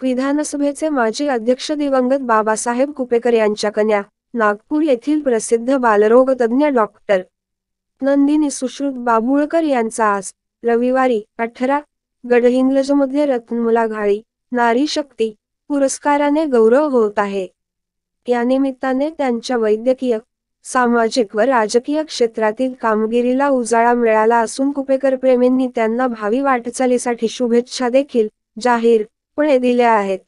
विधानसभेचे माजी अध्यक्ष दिवंगत बाबासाहेब कुपेकर यांच्या कन्या, नागपूर येथील प्रसिद्ध बालरोगतज्ञ डॉक्टर नंदिनी सुश्रुत बाबुळकर यांचा आज रविवारी 18 गडहिंग्लजमध्ये रत्नमुलाघाळी नारी शक्ती पुरस्काराने गौरव होत आहे। या निमित्ताने त्यांच्या वैद्यकीय, सामाजिक व राजकीय क्षेत्रातील कामगिरीला उजाळा मिळाला असून कुपेकर प्रेमींनी त्यांना भावी वाटचालीसाठी शुभेच्छा देखील जाहीरपणे दिल्या आहेत।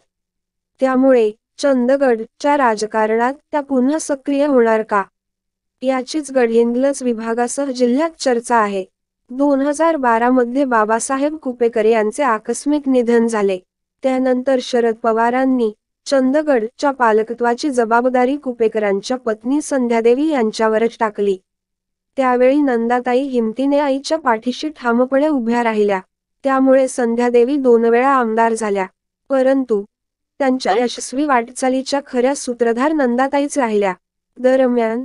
त्यामुळे चंदगडच्या राजकारणात त्या पुन्हा सक्रिय होणार का, याचीच गडहिंग्लज विभागासह जिल्ह्यात चर्चा आहे। 2012 मध्ये बाबासाहेब कुपेकर यांचे आकस्मिक निधन झाले। त्यानंतर शरद पवारांनी चंदगडच्या पालकत्वाची जबाबदारी कुपेकरांच्या पत्नी संध्यादेवी यांच्यावरच टाकली। त्यावेळी नंदाताई हिमतीने आईच्या पाठीशी ठामपणे उभ्या राहिल्या। त्यामुळे संध्यादेवी 2 वेळा आमदार झाल्या, परंतु त्यांच्या यशस्वी वाटचालीच्या खऱ्या सूत्रधार नंदाताईच राहिल्या। दरम्यान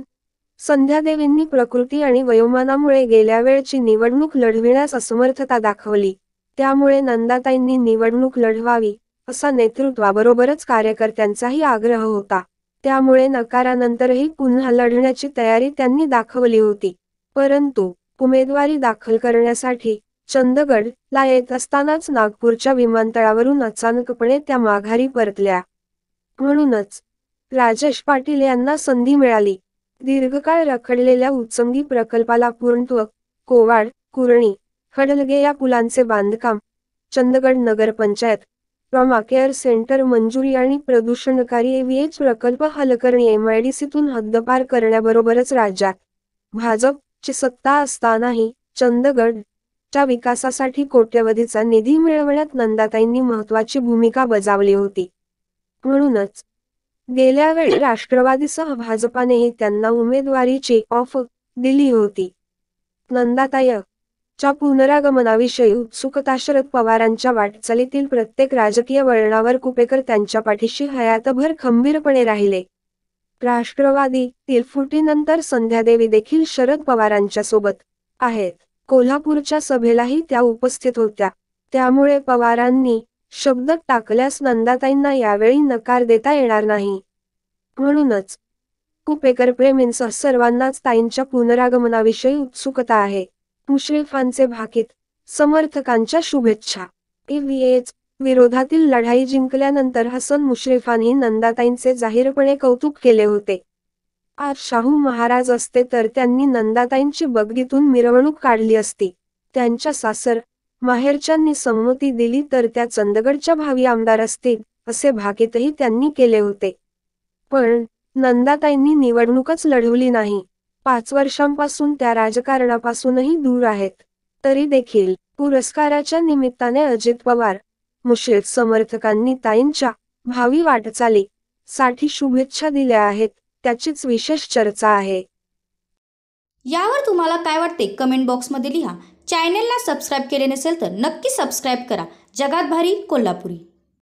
संध्यादेवींनी प्रकृती आणि वयोमानामुळे गेल्या वेळची निवडणूक लढविण्यास असमर्थता दाखवली। त्यामुळे नंदाताईंनी निवडणूक लढवावी असा नेतृत्वाबरोबरच कार्यकर्त्यांचाही आग्रह होता। त्यामुळे नकारानंतरही पुन्हा लढण्याची तयारी त्यांनी दाखवली होती। परंतु उमेदवारी दाखल करण्यासाठी चंदगडला येत असतानाच नागपूरच्या विमानतळावरून अचानकपणे त्या माघारी परतल्या। म्हणूनच राजेश पाटील यांना संधी मिळाली। दीर्घकाळ रखडलेल्या उचंगी प्रकल्पाला पूर्णत्व, कोवाड, कुरणी, खडलगे या पुलांचे बांधकाम, चंदगड नगरपंचायत, ट्रॉमा केअर सेंटर मंजुरी आणि प्रदूषणकारी एव्हीएच प्रकल्प हल करणे MIDCतून हद्दपार करण्याबरोबरच राज्यात भाजपची सत्ता असतानाही चंदगडच्या विकासासाठी कोट्यवधीचा निधी मिळवण्यात नंदाताईंनी महत्त्वाची भूमिका बजावली होती। म्हणूनच गेल्या वेळी राष्ट्रवादीसह भाजपानेही त्यांना उमेदवारीची ऑफर दिली होती। नंदाताईंच्या पुनरागमनाविषयी उत्सुकता शरद पवारांच्या वाटचालीतील प्रत्येक राजकीय वळणावर कुपेकर त्यांच्या पाठीशी हयातभर खंबीरपणे राहिले। राष्ट्रवादीतील फुटीनंतर संध्यादेवी देखील शरद पवारांच्या सोबत आहेत। कोल्हापूरच्या सभेलाही त्या उपस्थित होत्या। त्यामुळे पवारांनी शब्द टाकल्यास नंदाताईंना यावेळी नकार देता येणार नाही। म्हणूनच कुपेकर प्रेमींसह सर्वांनाच ताईंच्या पुनरागमनाविषयी उत्सुकता आहे। मुश्रीफांचे भाकीत समर्थकांच्या शुभेच्छा। एव्हीएच विरोधातील लढाई जिंकल्यानंतर हसन मुश्रीफांनी नंदाताईंचे जाहीरपणे कौतुक केले होते। आज शाहू महाराज असते तर त्यांनी नंदाताईंची बग्गीतून मिरवणूक काढली असती। त्यांच्या सासर माहेरच्यांनी संमती दिली तर त्या चंदगडच्या भावी आमदार असतील असे भाकीतही त्यांनी केले होते। पण नंदाताईंनी निवडणूकच लढवली नाही। 5 वर्षांपासून त्या राजकारणापासूनही दूर आहेत। तरी देखील पुरस्काराच्या निमित्ताने अजित पवार, मुश्रीफ समर्थकांनी ताईंच्या भावी वाटचालीसाठी शुभेच्छा दिल्या आहेत, त्याचीच विशेष चर्चा आहे। यावर तुम्हाला काय वाटते कमेंट बॉक्समध्ये लिहा। चॅनलला सबस्क्राईब केले नसेल तर नक्की सबस्क्राईब करा। जगात भारी कोल्हापुरी।